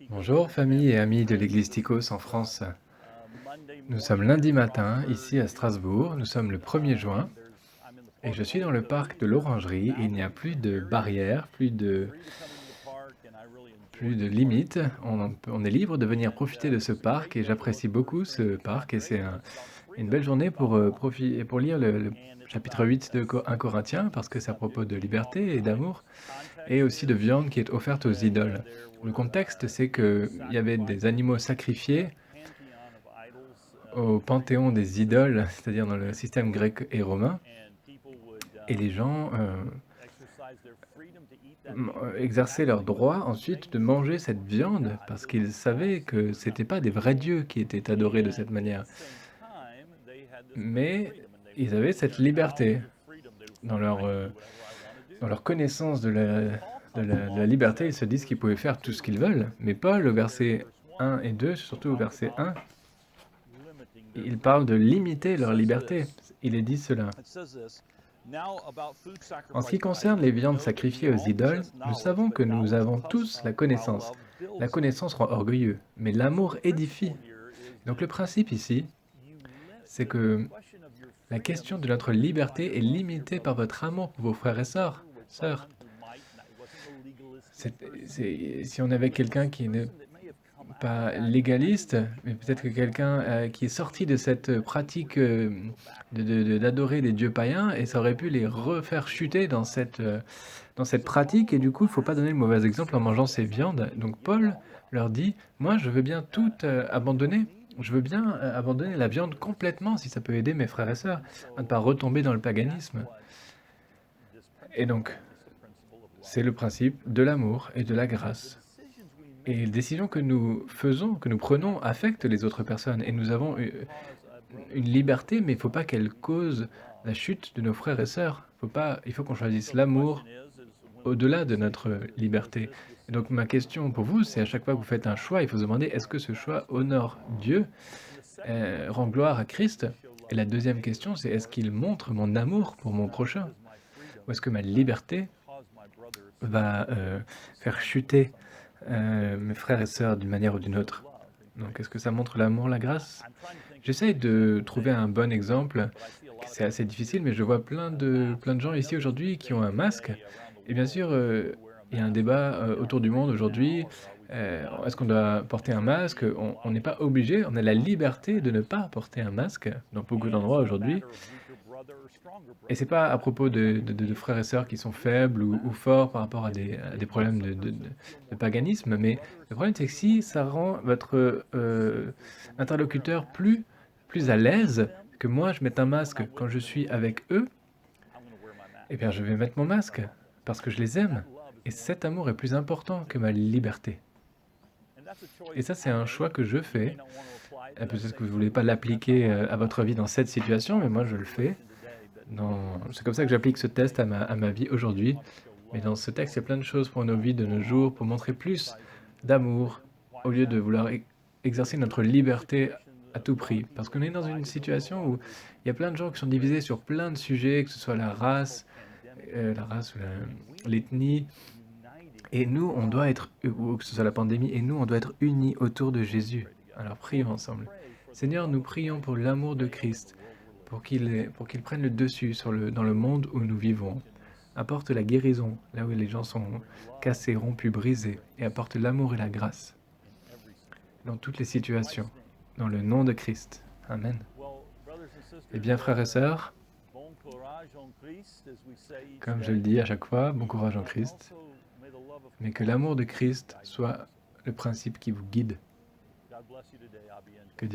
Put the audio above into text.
Bonjour famille et amis de l'Église Tychos en France. Nous sommes lundi matin ici à Strasbourg, nous sommes le 1er juin et je suis dans le parc de l'Orangerie et il n'y a plus de barrières, plus de limites. On est libre de venir profiter de ce parc et j'apprécie beaucoup ce parc et c'est une belle journée pour lire le chapitre 8 de 1 Corinthiens parce que c'est à propos de liberté et d'amour et aussi de viande qui est offerte aux idoles. Le contexte, c'est qu'il y avait des animaux sacrifiés au panthéon des idoles, c'est-à-dire dans le système grec et romain, et les gens exerçaient leur droit ensuite de manger cette viande parce qu'ils savaient que c'était pas des vrais dieux qui étaient adorés de cette manière. Mais ils avaient cette liberté dans leur connaissance de la liberté. Ils se disent qu'ils pouvaient faire tout ce qu'ils veulent. Mais Paul, au verset 1 et 2, surtout au verset 1, il parle de limiter leur liberté. Il est dit cela. En ce qui concerne les viandes sacrifiées aux idoles, nous savons que nous avons tous la connaissance. La connaissance rend orgueilleux, mais l'amour édifie. Donc le principe ici, c'est que la question de notre liberté est limitée par votre amour pour vos frères et sœurs. Si on avait quelqu'un qui n'est pas légaliste, mais peut-être que quelqu'un qui est sorti de cette pratique d'adorer les dieux païens, et ça aurait pu les refaire chuter dans cette pratique, et du coup, il ne faut pas donner le mauvais exemple en mangeant ces viandes. Donc Paul leur dit, moi je veux bien tout abandonner, je veux bien abandonner la viande complètement si ça peut aider mes frères et sœurs à ne pas retomber dans le paganisme. Et donc, c'est le principe de l'amour et de la grâce. Et les décisions que nous faisons, que nous prenons, affectent les autres personnes. Et nous avons une liberté, mais il ne faut pas qu'elle cause la chute de nos frères et sœurs. Il faut qu'on choisisse l'amour au-delà de notre liberté. Et donc ma question pour vous, c'est à chaque fois que vous faites un choix, il faut se demander, est-ce que ce choix honore Dieu, rend gloire à Christ? Et la deuxième question, c'est est-ce qu'il montre mon amour pour mon prochain? Ou est-ce que ma liberté va faire chuter mes frères et sœurs d'une manière ou d'une autre? Donc est-ce que ça montre l'amour, la grâce? J'essaye de trouver un bon exemple. C'est assez difficile, mais je vois plein de gens ici aujourd'hui qui ont un masque. Et bien sûr, il y a un débat autour du monde aujourd'hui. Est-ce qu'on doit porter un masque? On n'est pas obligé, on a la liberté de ne pas porter un masque dans beaucoup d'endroits aujourd'hui. Et c'est pas à propos de frères et sœurs qui sont faibles ou forts par rapport à des problèmes de paganisme, mais le problème, c'est que si ça rend votre interlocuteur plus à l'aise que moi, je mette un masque quand je suis avec eux, eh bien, je vais mettre mon masque parce que je les aime. Et cet amour est plus important que ma liberté. Et ça, c'est un choix que je fais. Peut-être que vous ne voulez pas l'appliquer à votre vie dans cette situation, mais moi, je le fais. C'est comme ça que j'applique ce test à ma vie aujourd'hui. Mais dans ce texte, il y a plein de choses pour nos vies de nos jours, pour montrer plus d'amour, au lieu de vouloir exercer notre liberté à tout prix. Parce qu'on est dans une situation où il y a plein de gens qui sont divisés sur plein de sujets, que ce soit la race ou l'ethnie. Et nous, on doit être, ou que ce soit la pandémie, et nous, on doit être unis autour de Jésus. Alors prions ensemble. Seigneur, nous prions pour l'amour de Christ, pour qu'il prenne le dessus dans le monde où nous vivons. Apporte la guérison, là où les gens sont cassés, rompus, brisés, et apporte l'amour et la grâce dans toutes les situations, dans le nom de Christ. Amen. Eh bien, frères et sœurs, comme je le dis à chaque fois, bon courage en Christ, mais que l'amour de Christ soit le principe qui vous guide. Que Dieu